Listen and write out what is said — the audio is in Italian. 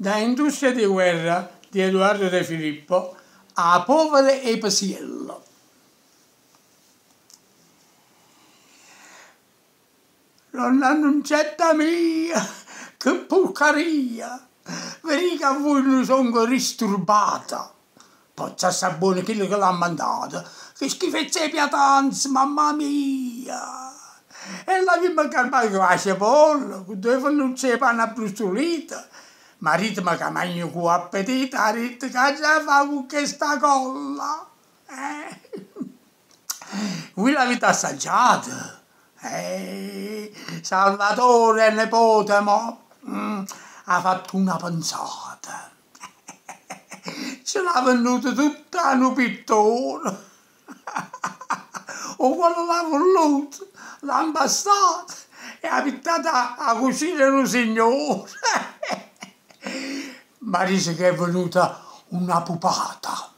Da Industria di guerra di Edoardo De Filippo a Povere e Pasiello. Nonna Annunziata mia, che porcaria! Vedi che a voi non sono disturbata. Pozza sapone quello che l'ha mandato. Che schifezza di pietanze, mamma mia! E la mia calma che lascia pollo, che dove non c'è panna brustolita. Marito mi camagno con appetito, ha detto che già fa con questa colla. Voi l'avete assaggiata? Salvatore, il nipote, ha fatto una pensata. Ce l'ha venuta tutta a pittore. O quando l'ha voluto, l'ha impastata e ha pittata a cucina un signore. Ma dice che è venuta una pupata.